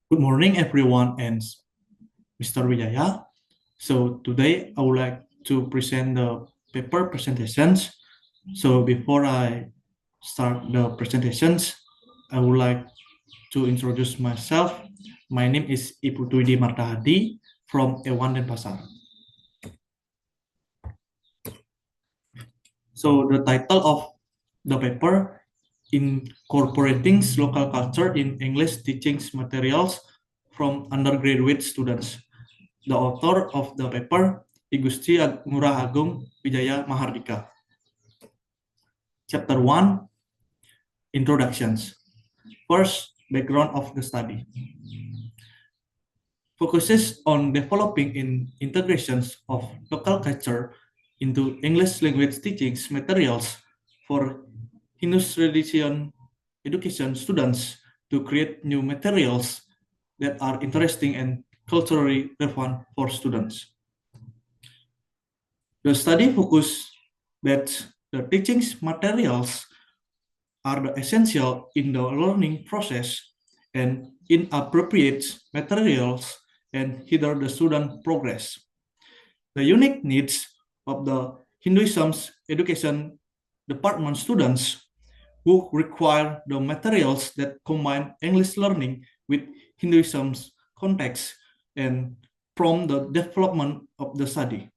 Good morning, everyone, and Mr. Wijaya. So today I would like to present the paper presentations. So before I start the presentations, I would like to introduce myself. My name is Putu Hadi from A1 Denpasar. So the title of the paper, Incorporating Local Culture in English Teaching Materials from Undergraduate Students. The author of the paper, Igusti Ngurah Agung Wijaya Mahardika. Chapter 1, Introductions. First, background of the study. Focuses on developing integrations of local culture into English language teaching materials for Hindu tradition education students to create new materials that are interesting and culturally relevant for students. The study focused that the teaching materials are the essential in the learning process, and inappropriate materials and hinder the student progress. The unique needs of the Hinduism's education department students who require the materials that combine English learning with Hinduism's context and from the development of the study.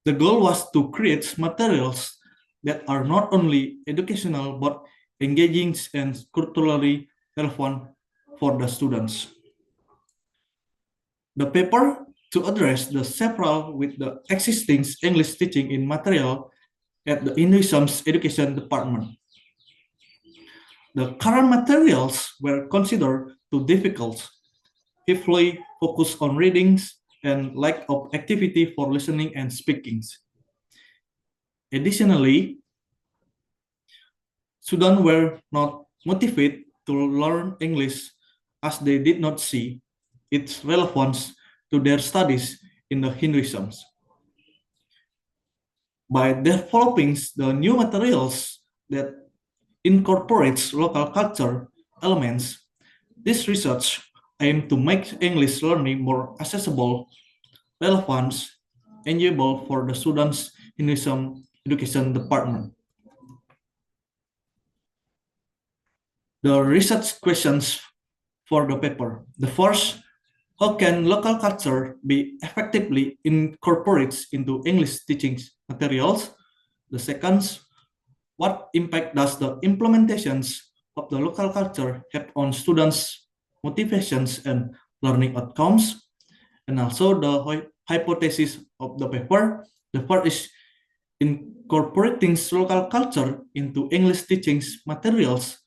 The goal was to create materials that are not only educational but engaging and culturally relevant for the students. The paper to address the several with the existing English teaching in material at the Hinduism's education department. The current materials were considered too difficult, heavily focused on readings and lack of activity for listening and speaking. Additionally, students were not motivated to learn English as they did not see its relevance to their studies in the Hinduism. By developing the new materials that incorporates local culture elements, this research aimed to make English learning more accessible, relevant, enjoyable for the students in Hinduism education department. The research questions for the paper. The first, how can local culture be effectively incorporated into English teaching materials? The second, what impact does the implementations of the local culture have on students' motivations and learning outcomes? And also the hypothesis of the paper. The first is incorporating local culture into English teaching materials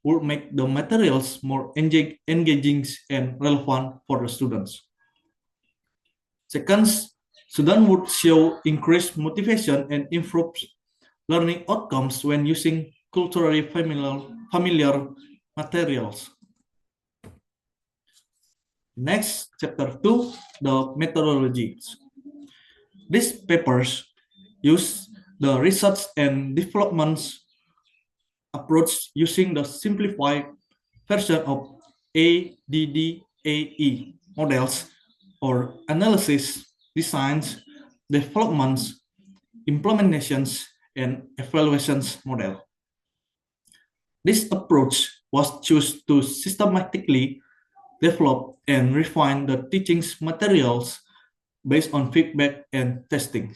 will make the materials more engaging and relevant for the students. Second, students would show increased motivation and improved learning outcomes when using culturally familiar materials. Next, chapter 2, the methodologies. These papers use the research and development approach using the simplified version of ADDAE models or analysis, designs, developments, implementations, and evaluations model. This approach was chosen to systematically develop and refine the teaching materials based on feedback and testing.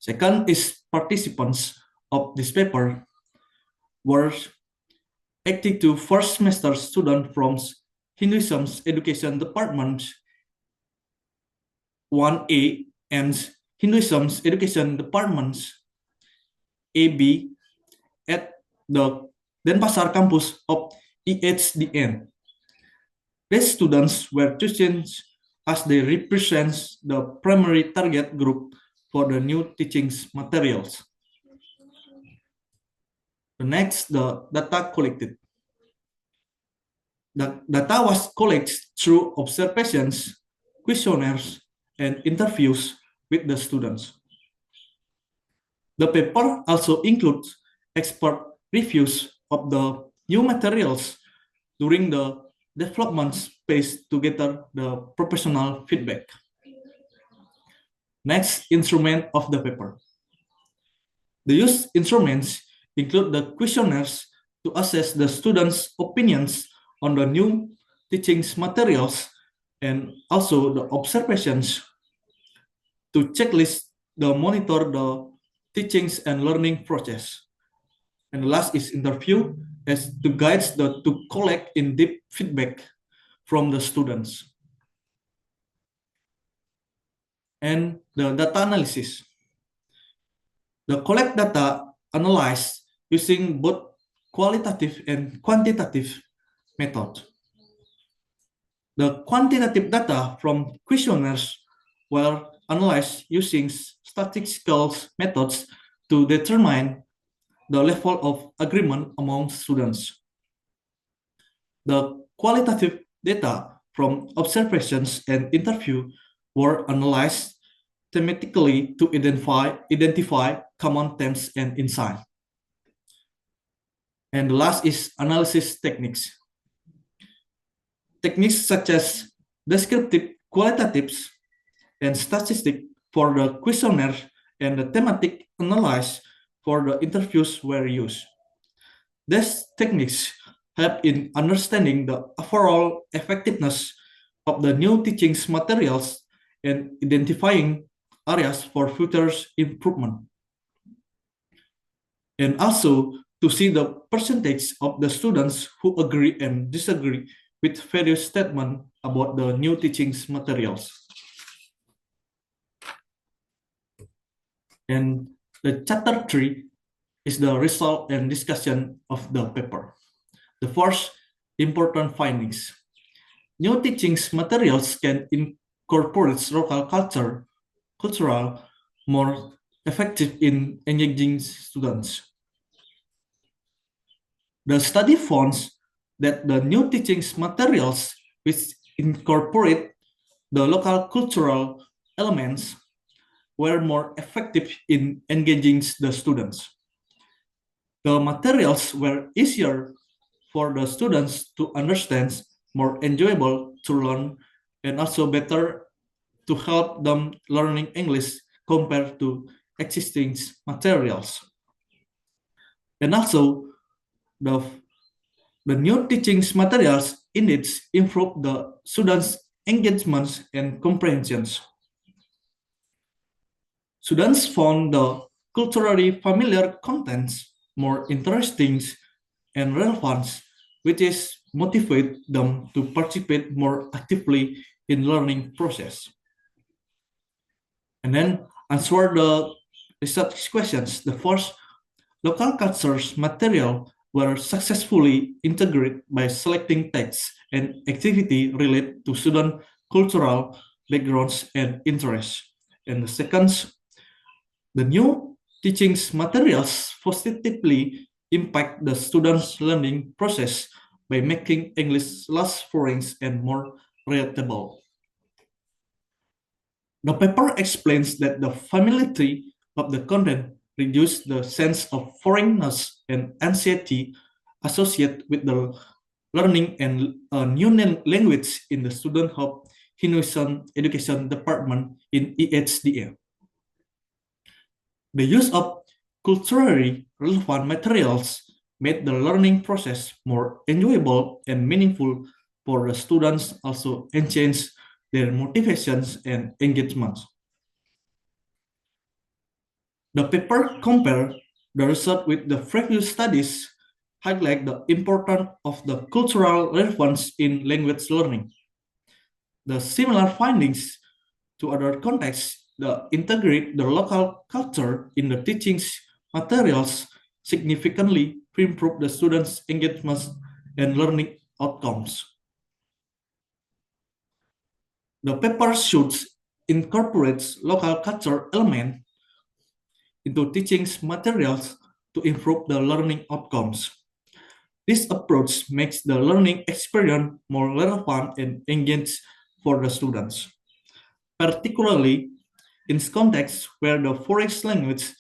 Second is participants of this paper were 82 first semester students from Hinduism's education department 1A and Hinduism's education department AB at the Denpasar campus of EHDN. These students were chosen as they represent the primary target group for the new teaching materials. The next, the data collected. The data was collected through observations, questionnaires, and interviews with the students. The paper also includes expert reviews of the new materials during the development space to gather the professional feedback. Next, instrument of the paper. The used instruments include the questionnaires to assess the students' opinions on the new teaching materials and also the observations to checklist the monitor the teachings and learning process. And the last is interview as to guides the to collect in-depth feedback from the students. And the data analysis. The collect data analyzed using both qualitative and quantitative methods. The quantitative data from questionnaires were analyzed using statistical methods to determine the level of agreement among students. The qualitative data from observations and interview were analyzed thematically to identify common themes and insights. And the last is analysis techniques. Techniques such as descriptive qualitatives and statistic for the questionnaire and the thematic analysis for the interviews were used. These techniques help in understanding the overall effectiveness of the new teaching materials and identifying areas for future improvement. And also to see the percentage of the students who agree and disagree with various statements about the new teaching materials. And the chapter 3 is the result and discussion of the paper. The first important findings. New teaching materials can incorporate local cultural, more effective in engaging students. The study found that the new teaching materials which incorporate the local cultural elements were more effective in engaging the students. The materials were easier for the students to understand, more enjoyable to learn, and also better to help them learning English compared to existing materials. And also, the new teaching materials indeed improve the students' engagements and comprehensions. Students found the culturally familiar contents more interesting and relevant, which is motivate them to participate more actively in learning process. And then answer the research questions. The first, local cultures material were successfully integrated by selecting texts and activity related to student cultural backgrounds and interests. And the second, the new teaching materials positively impact the students' learning process by making English less foreign and more relatable. The paper explains that the familiarity of the content reduces the sense of foreignness and anxiety associated with the learning and a new language in the student hub Hinduism Education Department in EHDA. The use of culturally relevant materials made the learning process more enjoyable and meaningful for the students, also enhance their motivations and engagements. The paper compared the result with the previous studies, highlight the importance of the cultural relevance in language learning. The similar findings to other contexts that integrate the local culture in the teaching materials significantly improve the students' engagement and learning outcomes. The paper should incorporate local culture element into teaching materials to improve the learning outcomes. This approach makes the learning experience more relevant and engaged for the students, particularly in contexts where the foreign language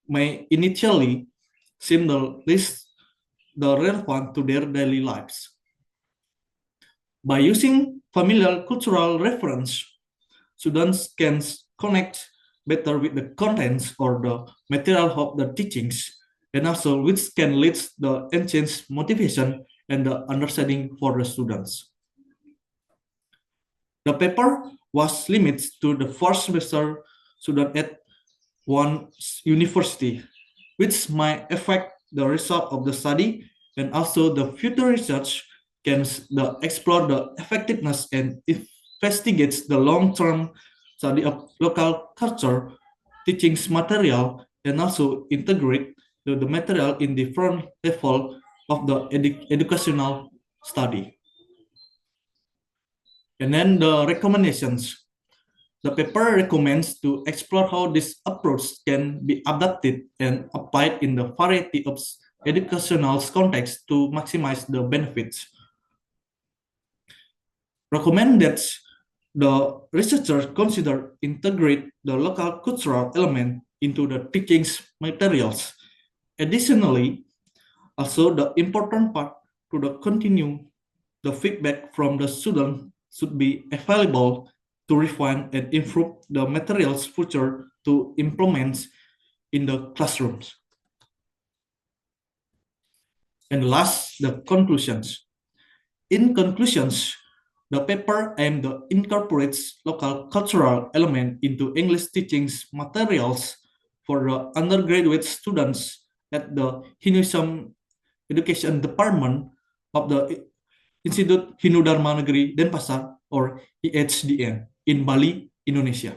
may initially seem the least relevant to their daily lives. By using familiar cultural reference, students can connect better with the contents or the material of the teachings, and also which can lead the enhanced motivation and the understanding for the students. The paper was limited to the first semester student at one university, which might affect the result of the study, and also the future research can explore the effectiveness and investigates the long-term study of local culture, teachings material, and also integrate the material in different level of the educational study. And then the recommendations. The paper recommends to explore how this approach can be adapted and applied in the variety of educational contexts to maximize the benefits. Recommend that the researchers consider integrate the local cultural element into the teachings materials. Additionally, also the important part to the continue the feedback from the student should be available to refine and improve the materials future to implement in the classrooms. And last, the conclusions. In conclusions, the paper aimed to incorporate local cultural element into English teachings materials for the undergraduate students at the Hinduism Education Department of the Institut Hindu Dharma Negeri Denpasar or IHDN in Bali, Indonesia.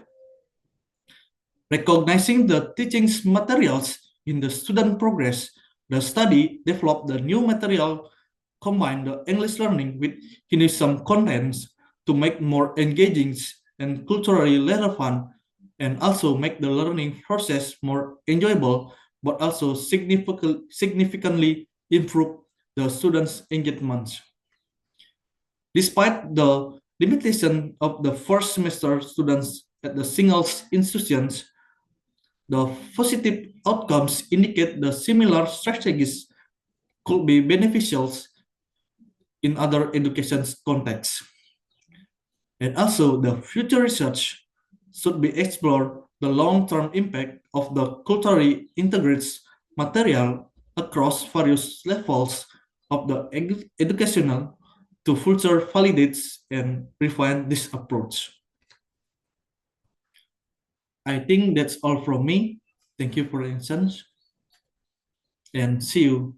Recognizing the teachings materials in the student progress, the study developed the new material combine the English learning with Hinduism contents to make more engaging and culturally relevant and also make the learning process more enjoyable but also significantly improve the students' engagement. Despite the limitation of the first semester students at the single institutions, the positive outcomes indicate the similar strategies could be beneficial in other education contexts. And also, the future research should be explore the long-term impact of the culturally integrated material across various levels of the educational to further validate and refine this approach. I think that's all from me. Thank you for your attention and see you